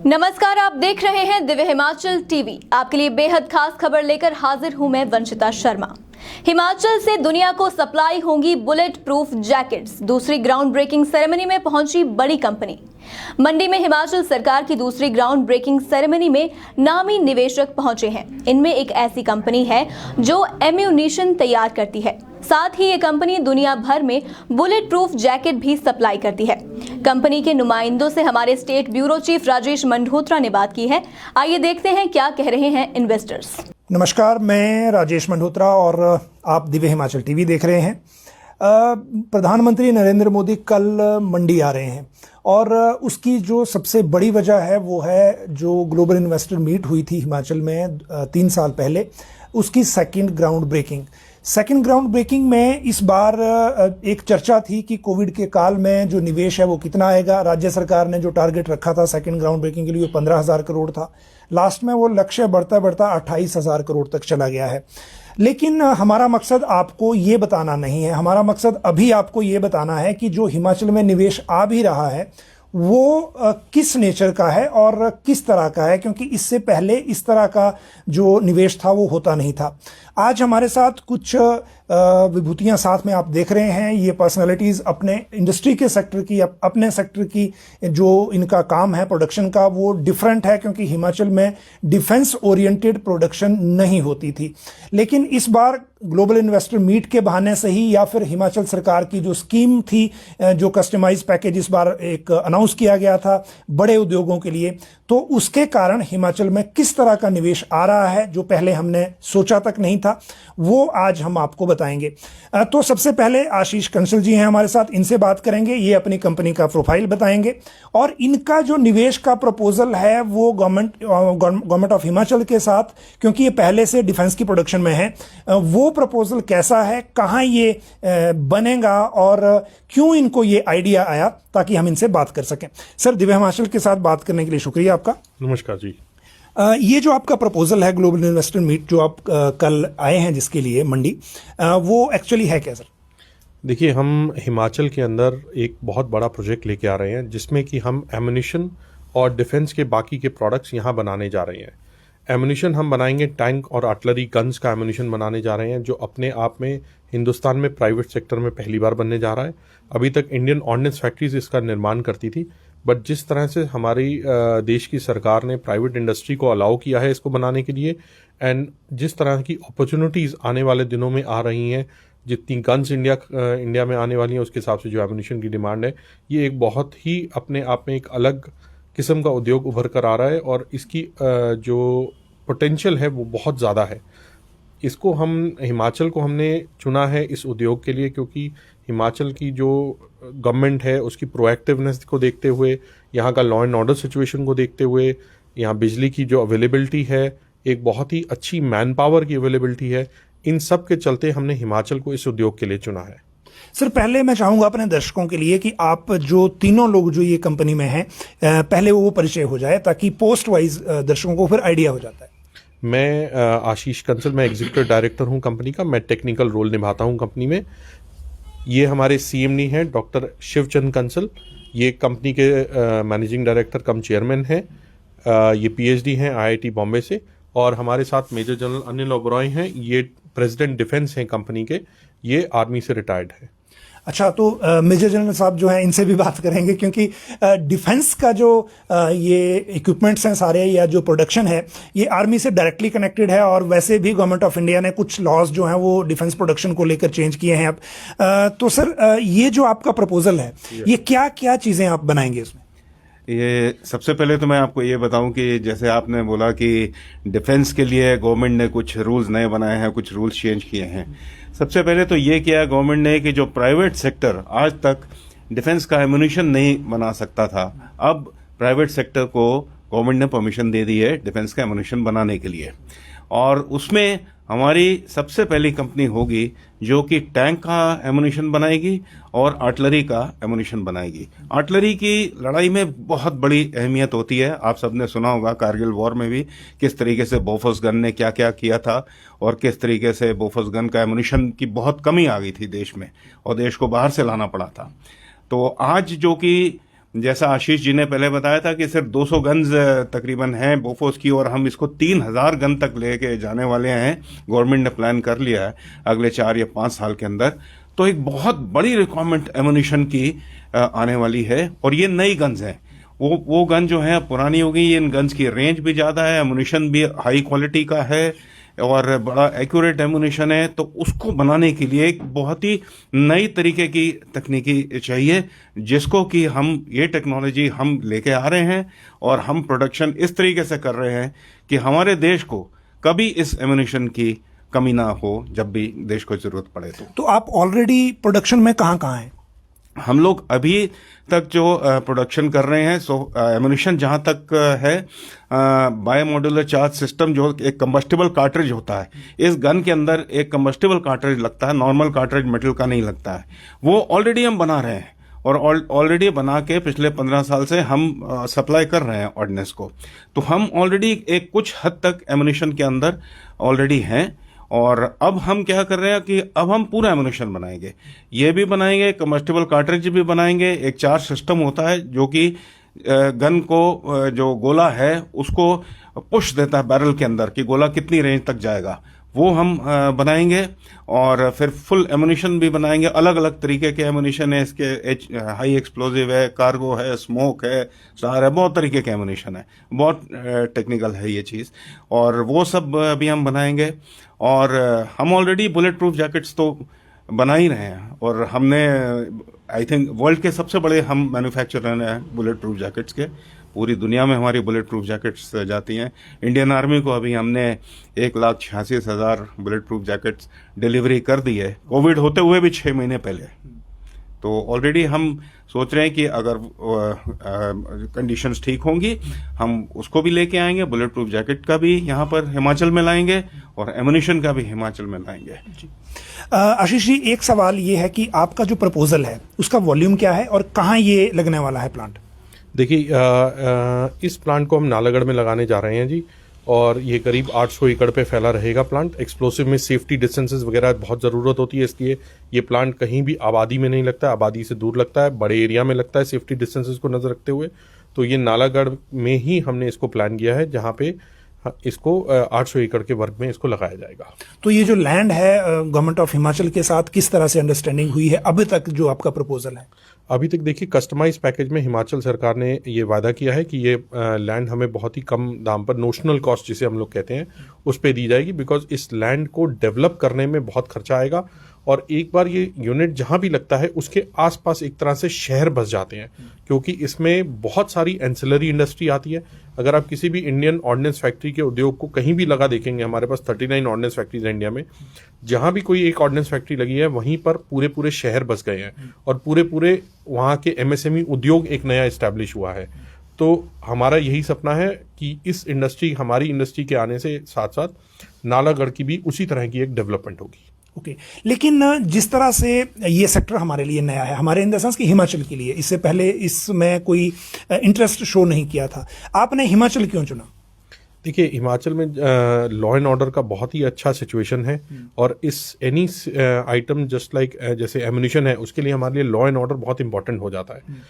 नमस्कार, आप देख रहे हैं दिव्य हिमाचल टीवी। आपके लिए बेहद खास खबर लेकर हाजिर हूं मैं वंशिता शर्मा। हिमाचल से दुनिया को सप्लाई होंगी बुलेट प्रूफ जैकेट्स। दूसरी ग्राउंड ब्रेकिंग सेरेमनी में पहुंची बड़ी कंपनी। मंडी में हिमाचल सरकार की दूसरी ग्राउंड ब्रेकिंग सेरेमनी में नामी निवेशक पहुंचे हैं। इनमें एक ऐसी कंपनी है जो एम्यूनिशन तैयार करती है। साथ ही ये कंपनी दुनिया भर में बुलेट प्रूफ जैकेट भी सप्लाई करती है। कंपनी के नुमाइंदों से हमारे state bureau chief Rajesh Mandotra ने बात की है। आइए देखते हैं क्या कह रहे हैं इन्वेस्टर्स। नमस्कार, मैं राजेश मंडोत्रा और आप दिव्य हिमाचल टीवी देख रहे हैं। प्रधानमंत्री नरेंद्र मोदी कल मंडी आ रहे हैं और उसकी जो सबसे बड़ी वजह है वो है जो ग्लोबल इन्वेस्टर मीट हुई थी हिमाचल में 3 साल पहले, उसकी सेकंड ग्राउंड ब्रेकिंग में इस बार एक चर्चा थी कि कोविड के काल में जो निवेश है वो कितना आएगा। राज्य सरकार ने जो टारगेट रखा था सेकंड ग्राउंड ब्रेकिंग के लिए 15,000 करोड़ था। लास्ट में वो लक्ष्य बढ़ता 28,000 करोड़ तक चला गया है। लेकिन हमारा मकसद आपको ये बताना नहीं है, हमारा मकसद अभी आपको ये बताना है कि जो हिमाचल में निवेश आ भी रहा है वो किस नेचर का है और किस तरह का है, क्योंकि इससे पहले इस तरह का जो निवेश था वो होता नहीं था। आज हमारे साथ कुछ विभूतियां साथ में आप देख रहे हैं। ये पर्सनालिटीज अपने इंडस्ट्री के सेक्टर की, अपने सेक्टर की जो इनका काम है प्रोडक्शन का वो डिफरेंट है, क्योंकि हिमाचल में डिफेंस ओरिएंटेड प्रोडक्शन नहीं होती थी। लेकिन इस बार ग्लोबल इन्वेस्टर मीट के बहाने से ही या फिर हिमाचल सरकार की जो स्कीम थी, जो कस्टमाइज पैकेज इस बार एक अनाउंस किया गया था बड़े उद्योगों के लिए, तो उसके कारण हिमाचल में किस तरह का निवेश आ रहा है जो पहले हमने सोचा तक नहीं था, वो आज हम आपको बताएंगे। तो सबसे पहले आशीष कंसल जी हैं हमारे साथ, इनसे बात करेंगे। ये अपनी कंपनी का प्रोफाइल बताएंगे और इनका जो निवेश का प्रपोजल है वो गवर्नमेंट ऑफ हिमाचल के साथ, क्योंकि ये पहले से डिफेंस की प्रोडक्शन में है, वो प्रपोजल कैसा है, कहाँ ये बनेगा और क्यों इनको ये आइडिया आया, ताकि हम इनसे बात कर सकें। सर, दिव्य हिमाचल के साथ बात करने के लिए शुक्रिया आपका। नमस्कार जी। ये जो आपका प्रपोजल है ग्लोबल इन्वेस्टर मीट जो आप कल आए हैं जिसके लिए मंडी, वो एक्चुअली है क्या सर? देखिए, हम हिमाचल के अंदर एक बहुत बड़ा प्रोजेक्ट लेके आ रहे हैं जिसमें कि हम एम्यूनिशन और डिफेंस के बाकी के प्रोडक्ट्स यहाँ बनाने जा रहे हैं। एम्यूनिशन हम बनाएंगे, टैंक और आर्टिलरी गन्स का एम्यूनिशन बनाने जा रहे हैं, जो अपने आप में हिंदुस्तान में प्राइवेट सेक्टर में पहली बार बनने जा रहा है। अभी तक इंडियन ऑर्डिनेंस फैक्ट्रीज इसका निर्माण करती थी, बट जिस तरह से हमारी देश की सरकार ने प्राइवेट इंडस्ट्री को अलाउ किया है इसको बनाने के लिए, एंड जिस तरह की अपॉर्चुनिटीज़ आने वाले दिनों में आ रही हैं, जितनी गन्स इंडिया में आने वाली हैं उसके हिसाब से जो एम्यूनिशन की डिमांड है, ये एक बहुत ही अपने आप में एक अलग किस्म का उद्योग उभर कर आ रहा है और इसकी जो पोटेंशियल है वो बहुत ज़्यादा है। इसको हिमाचल को हमने चुना है इस उद्योग के लिए क्योंकि हिमाचल की जो गवर्नमेंट है उसकी प्रोएक्टिवनेस को देखते हुए, यहाँ का लॉ एंड ऑर्डर सिचुएशन को देखते हुए, यहाँ बिजली की जो अवेलेबिलिटी है, एक बहुत ही अच्छी मैन पावर की अवेलेबिलिटी है, इन सब के चलते हमने हिमाचल को इस उद्योग के लिए चुना है। सर, पहले मैं चाहूंगा अपने दर्शकों के लिए कि आप जो तीनों लोग जो ये कंपनी में हैं पहले वो परिचय हो जाए, ताकि पोस्ट वाइज दर्शकों को फिर आइडिया हो जाता है। मैं आशीष कंसल, मैं एग्जीक्यूटिव डायरेक्टर हूँ कंपनी का। मैं टेक्निकल रोल निभाता हूँ कंपनी में। ये हमारे सीएमडी हैं डॉक्टर शिवचंद कंसल, ये कंपनी के मैनेजिंग डायरेक्टर कम चेयरमैन हैं। ये पीएचडी हैं आईआईटी बॉम्बे से। और हमारे साथ मेजर जनरल अनिल ओबरॉय हैं, ये प्रेसिडेंट डिफेंस हैं कंपनी के, ये आर्मी से रिटायर्ड है। अच्छा, तो मेजर जनरल साहब जो हैं इनसे भी बात करेंगे, क्योंकि डिफेंस का जो ये इक्विपमेंट्स हैं सारे या जो प्रोडक्शन है ये आर्मी से डायरेक्टली कनेक्टेड है, और वैसे भी गवर्नमेंट ऑफ इंडिया ने कुछ लॉज जो हैं वो डिफेंस प्रोडक्शन को लेकर चेंज किए हैं अब। तो सर, ये जो आपका प्रपोजल है ये क्या क्या चीज़ें आप बनाएंगे इसमें? ये सबसे पहले तो मैं आपको ये बताऊं कि जैसे आपने बोला कि डिफेंस के लिए गवर्नमेंट ने कुछ रूल्स नए बनाए हैं, कुछ रूल्स चेंज किए हैं। सबसे पहले तो ये किया गवर्नमेंट ने कि जो प्राइवेट सेक्टर आज तक डिफेंस का एम्यूनिशन नहीं बना सकता था, अब प्राइवेट सेक्टर को गवर्नमेंट ने परमिशन दे दी है डिफेंस का एम्यूनिशन बनाने के लिए। और उसमें हमारी सबसे पहली कंपनी होगी जो कि टैंक का एम्यूनिशन बनाएगी और आर्टिलरी का एम्यूनिशन बनाएगी। आर्टिलरी की लड़ाई में बहुत बड़ी अहमियत होती है। आप सबने सुना होगा कारगिल वॉर में भी किस तरीके से बोफोर्स गन ने क्या क्या किया था और किस तरीके से बोफोर्स गन का एम्यूनिशन की बहुत कमी आ गई थी देश में और देश को बाहर से लाना पड़ा था। तो आज जो कि जैसा आशीष जी ने पहले बताया था कि सिर्फ 200 गन्स तकरीबन हैं बोफोर्स की, और हम इसको 3000 गन तक लेके जाने वाले हैं। गवर्नमेंट ने प्लान कर लिया है अगले 4 या 5 साल के अंदर। तो एक बहुत बड़ी रिक्वायरमेंट एमुनिशन की आने वाली है, और ये नई गन्स हैं। वो गन जो है पुरानी हो गई। इन गन्स की रेंज भी ज़्यादा है, एमुनिशन भी हाई क्वालिटी का है और बड़ा एक्यूरेट एमुनिशन है। तो उसको बनाने के लिए एक बहुत ही नई तरीके की तकनीकी चाहिए, जिसको कि हम ये टेक्नोलॉजी हम लेके आ रहे हैं, और हम प्रोडक्शन इस तरीके से कर रहे हैं कि हमारे देश को कभी इस एमुनिशन की कमी ना हो जब भी देश को जरूरत पड़े। तो आप ऑलरेडी प्रोडक्शन में कहाँ हैं? हम लोग अभी तक जो प्रोडक्शन कर रहे हैं, सो एमुनिशन जहां तक है, बायो मॉड्यूलर चार्ज सिस्टम जो एक कंबस्टिबल कार्ट्रिज होता है, इस गन के अंदर एक कंबस्टिबल कार्ट्रिज लगता है, नॉर्मल कार्ट्रिज मेटल का नहीं लगता है। वो ऑलरेडी हम बना रहे हैं, और ऑलरेडी बना के पिछले 15 साल से हम सप्लाई कर रहे हैं ऑर्डिनेंस को। तो हम ऑलरेडी एक कुछ हद तक एमुनिशन के अंदर ऑलरेडी हैं, और अब हम क्या कर रहे हैं कि अब हम पूरा एमुनिशन बनाएंगे। ये भी बनाएंगे, कम्बस्टिबल कार्ट्रिज भी बनाएंगे। एक चार्ज सिस्टम होता है जो कि गन को जो गोला है उसको पुश देता है बैरल के अंदर कि गोला कितनी रेंज तक जाएगा, वो हम बनाएंगे। और फिर फुल एमुनिशन भी बनाएंगे। अलग अलग तरीके के एमुनिशन है इसके, हाई एक्सप्लोजिव है, कार्गो है, स्मोक है, स्टार है, बहुत तरीके के एमुनिशन है। बहुत टेक्निकल है ये चीज़, और वो सब अभी हम बनाएंगे। और हम ऑलरेडी बुलेट प्रूफ जैकेट्स तो बना ही रहे हैं, और हमने आई थिंक वर्ल्ड के सबसे बड़े हम मैन्युफैक्चरर हैं बुलेट प्रूफ जैकेट्स के। पूरी दुनिया में हमारी बुलेट प्रूफ जैकेट्स जाती हैं। इंडियन आर्मी को अभी हमने 1,86,000 बुलेट प्रूफ जैकेट्स डिलीवरी कर दी है, कोविड होते हुए भी 6 महीने पहले। तो ऑलरेडी हम सोच रहे हैं कि अगर कंडीशंस ठीक होंगी हम उसको भी लेके आएंगे। बुलेट प्रूफ जैकेट का भी यहाँ पर हिमाचल में लाएंगे, और एमुनिशन का भी हिमाचल में लाएंगे। आशीष जी, एक सवाल ये है कि आपका जो प्रपोजल है उसका वॉल्यूम क्या है और कहाँ ये लगने वाला है प्लांट? देखिए, इस प्लांट को हम नालागढ़ में लगाने जा रहे हैं जी, और ये करीब 800 एकड़ पे फैला रहेगा प्लांट। एक्सप्लोसिव में सेफ्टी डिस्टेंसेस वगैरह बहुत ज़रूरत होती है, इसलिए ये प्लांट कहीं भी आबादी में नहीं लगता है, आबादी से दूर लगता है, बड़े एरिया में लगता है सेफ्टी डिस्टेंसेस को नज़र रखते हुए। तो ये नालागढ़ में ही हमने इसको प्लान किया है, जहाँ पे इसको 800 एकड़ के वर्ग में इसको लगाया जाएगा। तो ये जो लैंड है गवर्नमेंट ऑफ हिमाचल के साथ किस तरह से अंडरस्टैंडिंग हुई है अभी तक जो आपका प्रपोजल है? अभी तक देखिए, कस्टमाइज पैकेज में हिमाचल सरकार ने ये वादा किया है कि ये लैंड हमें बहुत ही कम दाम पर, नोशनल कॉस्ट जिसे हम लोग कहते हैं, उस पे दी जाएगी। बिकॉज इस लैंड को डेवलप करने में बहुत खर्चा आएगा, और एक बार ये यूनिट जहां भी लगता है उसके आसपास एक तरह से शहर बस जाते हैं, क्योंकि इसमें बहुत सारी एंसिलरी इंडस्ट्री आती है। अगर आप किसी भी इंडियन ऑर्डिनेंस फैक्ट्री के उद्योग को कहीं भी लगा देखेंगे, हमारे पास 39 ऑर्डिनेंस फैक्ट्रीज हैं इंडिया में, जहां भी कोई एक ऑर्डिनेंस फैक्ट्री लगी है वहीं पर पूरे पूरे शहर बस गए हैं, और पूरे पूरे वहाँ के MSME उद्योग एक नया इस्टेब्लिश हुआ है। तो हमारा यही सपना है कि इस इंडस्ट्री, हमारी इंडस्ट्री के आने से साथ साथ नालागढ़ की भी उसी तरह की एक डेवलपमेंट होगी। ओके, लेकिन जिस तरह से ये सेक्टर हमारे लिए नया है, हमारे इन द सेंस कि हिमाचल के लिए, इससे पहले इसमें कोई इंटरेस्ट शो नहीं किया था, आपने हिमाचल क्यों चुना? देखिए, हिमाचल में लॉ एंड ऑर्डर का बहुत ही अच्छा सिचुएशन है, और इस एनी आइटम जस्ट लाइक जैसे एमुनिशन है, उसके लिए हमारे लिए लॉ एंड ऑर्डर बहुत इंपॉर्टेंट हो जाता है।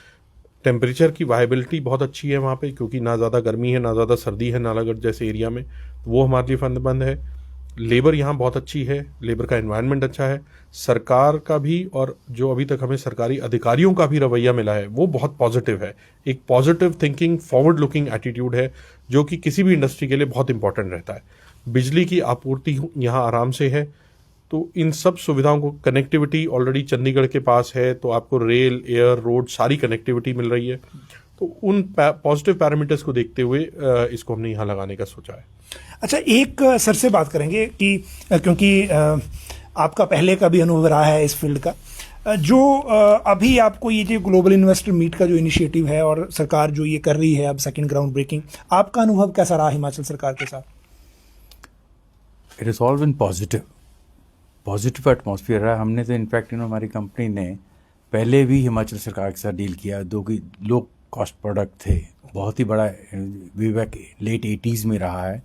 टेम्परेचर की वायबिलिटी बहुत अच्छी है वहाँ पे, क्योंकि ना ज़्यादा गर्मी है ना ज़्यादा सर्दी है नालागढ़ जैसे एरिया में, तो वो हमारे लिए फायदेमंद है। लेबर यहाँ बहुत अच्छी है, लेबर का एनवायरनमेंट अच्छा है, सरकार का भी और जो अभी तक हमें सरकारी अधिकारियों का भी रवैया मिला है वो बहुत पॉजिटिव है। एक positive thinking, forward looking attitude है, जो कि किसी भी इंडस्ट्री के लिए बहुत इंपॉर्टेंट रहता है। बिजली की आपूर्ति यहाँ आराम से है, तो इन सब सुविधाओं को, कनेक्टिविटी ऑलरेडी चंडीगढ़ के पास है, तो आपको रेल, एयर, रोड सारी कनेक्टिविटी मिल रही है। तो उन पॉजिटिव पैरामीटर्स को देखते हुए इसको हमने यहाँ लगाने का सोचा है। अच्छा, एक सर से बात करेंगे कि क्योंकि आपका पहले का भी अनुभव रहा है इस फील्ड का, जो अभी आपको ये जो ग्लोबल इन्वेस्टर मीट का जो इनिशिएटिव है और सरकार जो ये कर रही है अब सेकंड ग्राउंड ब्रेकिंग, आपका अनुभव कैसा रहा हिमाचल सरकार के साथ? It is all been positive atmosphere रहा। हमने तो इनफैक्ट हमारी कंपनी ने पहले भी हिमाचल सरकार के साथ डील किया, दो की लो कॉस्ट प्रोडक्ट थे, बहुत ही बड़ा विवेक लेट 80s में रहा है।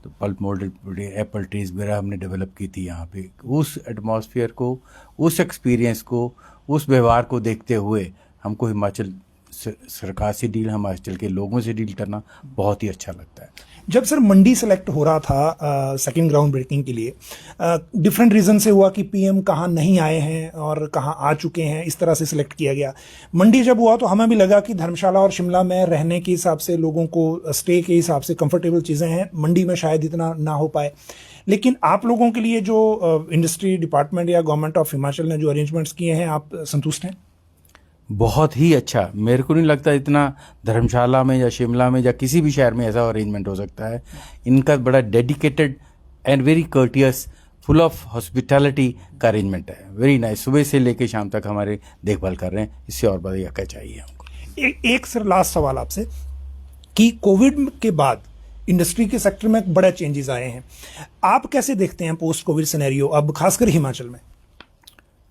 तो पल्प मोल्डेड एप्पल ट्रीज वगैरह हमने डेवलप की थी यहाँ पे। उस एटमॉस्फेयर को, उस एक्सपीरियंस को, उस व्यवहार को देखते हुए हमको हिमाचल सरकार से डील, हिमाचल के लोगों से डील करना बहुत ही अच्छा लगता है। जब सर मंडी सेलेक्ट हो रहा था सेकंड ग्राउंड ब्रेकिंग के लिए, डिफरेंट रीजन से हुआ कि पीएम कहाँ नहीं आए हैं और कहाँ आ चुके हैं, इस तरह से सिलेक्ट किया गया। मंडी जब हुआ तो हमें भी लगा कि धर्मशाला और शिमला में रहने के हिसाब से, लोगों को स्टे के हिसाब से कंफर्टेबल चीज़ें हैं, मंडी में शायद इतना ना हो पाए। लेकिन आप लोगों के लिए जो इंडस्ट्री डिपार्टमेंट या गवर्नमेंट ऑफ हिमाचल ने जो अरेंजमेंट्स किए हैं, आप संतुष्ट हैं? बहुत ही अच्छा। मेरे को नहीं लगता इतना धर्मशाला में या शिमला में या किसी भी शहर में ऐसा अरेंजमेंट हो सकता है। इनका बड़ा dedicated and very courteous, full of hospitality का अरेंजमेंट है। Very nice. सुबह से लेकर शाम तक हमारे देखभाल कर रहे हैं। इससे और बढ़िया क्या चाहिए हमको। एक सर लास्ट सवाल आपसे कि कोविड के बाद इंडस्ट्री के सेक्टर में बड़े चेंजेस आए हैं, आप कैसे देखते हैं पोस्ट कोविड सिनेरियो, अब खासकर हिमाचल में?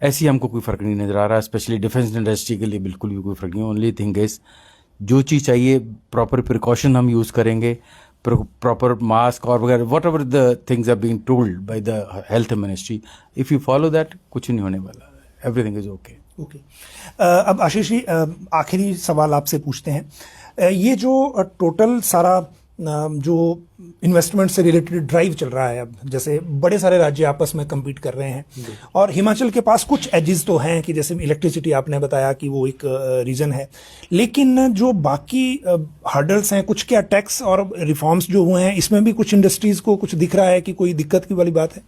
ऐसी हमको कोई फ़र्क नहीं नज़र आ रहा। स्पेशली डिफेंस इंडस्ट्री के लिए बिल्कुल भी कोई फ़र्क नहीं। ओनली थिंग इज़, जो चीज़ चाहिए प्रॉपर प्रिकॉशन हम यूज़ करेंगे, प्रॉपर मास्क और वगैरह, whatever the things are being told by the health ministry, if you follow that, कुछ नहीं होने वाला। Everything is okay. ओके। अब आशीष जी, आखिरी सवाल आपसे पूछते हैं। ये जो टोटल सारा जो इन्वेस्टमेंट से रिलेटेड ड्राइव चल रहा है, अब जैसे बड़े सारे राज्य आपस में compete कर रहे हैं और हिमाचल के पास कुछ एजेस तो हैं कि जैसे इलेक्ट्रिसिटी आपने बताया कि वो एक रीजन है, लेकिन जो बाकी हर्डल्स हैं, कुछ क्या टैक्स और रिफॉर्म्स जो हुए हैं, इसमें भी कुछ इंडस्ट्रीज को कुछ दिख रहा है कि कोई दिक्कत की वाली बात है?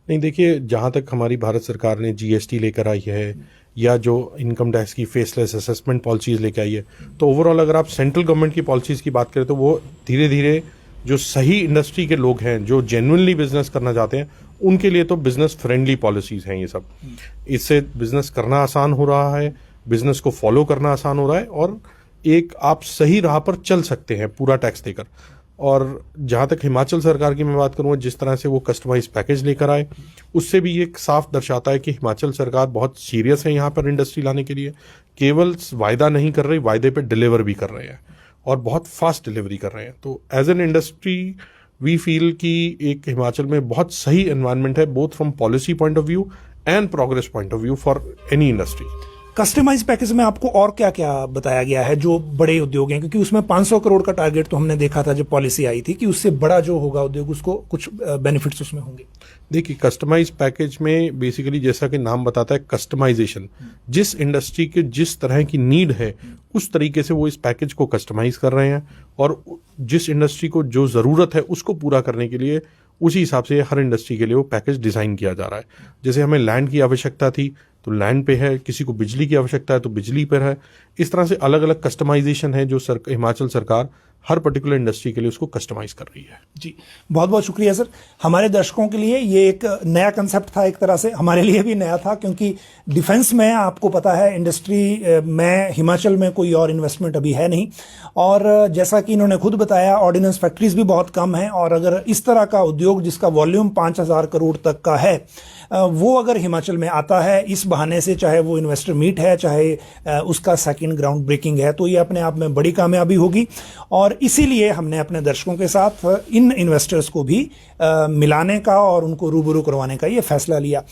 नहीं, देखिए, जहाँ तक हमारी भारत सरकार ने जीएसटी लेकर आई है या जो इनकम टैक्स की फेसलेस असेसमेंट पॉलिसीज लेकर आई है, तो ओवरऑल अगर आप सेंट्रल गवर्नमेंट की पॉलिसीज की बात करें तो वो धीरे धीरे जो सही इंडस्ट्री के लोग हैं, जो जेन्युइनली बिजनेस करना चाहते हैं, उनके लिए तो बिजनेस फ्रेंडली पॉलिसीज हैं ये सब। इससे बिजनेस करना आसान हो रहा है, बिजनेस को फॉलो करना आसान हो रहा है और एक आप सही राह पर चल सकते हैं पूरा टैक्स देकर। और जहाँ तक हिमाचल सरकार की मैं बात करूँगा, जिस तरह से वो कस्टमाइज पैकेज लेकर आए, उससे भी ये साफ दर्शाता है कि हिमाचल सरकार बहुत सीरियस है यहाँ पर इंडस्ट्री लाने के लिए। केवल वायदा नहीं कर रही, वायदे पे डिलीवर भी कर रहे हैं और बहुत फास्ट डिलीवरी कर रहे हैं। तो as an industry we feel कि एक हिमाचल में बहुत सही एनवायरनमेंट है, both from policy point of view and progress point of view for any industry. Customise package में आपको और क्या क्या बताया गया है जो बड़े उद्योग हैं? क्योंकि उसमें 500 करोड़ का टारगेट तो हमने देखा था जब पॉलिसी आई थी कि उससे बड़ा जो होगा उद्योग, उसको कुछ बेनिफिट्स उसमें होंगे। देखिए, कस्टमाइज पैकेज में बेसिकली जैसा कि नाम बताता है, कस्टमाइजेशन, जिस इंडस्ट्री के जिस तरह की नीड है उस तरीके से वो इस पैकेज को कस्टमाइज कर रहे हैं और जिस इंडस्ट्री को जो ज़रूरत है उसको पूरा करने के लिए उसी हिसाब से हर इंडस्ट्री के लिए वो पैकेज डिज़ाइन किया जा रहा है। जैसे हमें लैंड की आवश्यकता थी तो लैंड पे है, किसी को बिजली की आवश्यकता है तो बिजली पर है। इस तरह से अलग अलग कस्टमाइजेशन है जो हिमाचल सरकार हर पर्टिकुलर इंडस्ट्री के लिए उसको कस्टमाइज कर रही है। जी, बहुत बहुत शुक्रिया सर। हमारे दर्शकों के लिए ये एक नया कंसेप्ट था, एक तरह से हमारे लिए भी नया था, क्योंकि डिफेंस में आपको पता है इंडस्ट्री में हिमाचल में कोई और इन्वेस्टमेंट अभी है नहीं, और जैसा कि इन्होंने खुद बताया ऑर्डिनेंस फैक्ट्रीज भी बहुत कम हैं, और अगर इस तरह का उद्योग जिसका वॉल्यूम 5000 करोड़ तक का है वो अगर हिमाचल में आता है इस बहाने से, चाहे वो इन्वेस्टर मीट है चाहे उसका सेकंड ग्राउंड ब्रेकिंग है, तो ये अपने आप में बड़ी कामयाबी होगी। और इसीलिए हमने अपने दर्शकों के साथ इन इन्वेस्टर्स को भी मिलाने का और उनको रूबरू करवाने का ये फैसला लिया।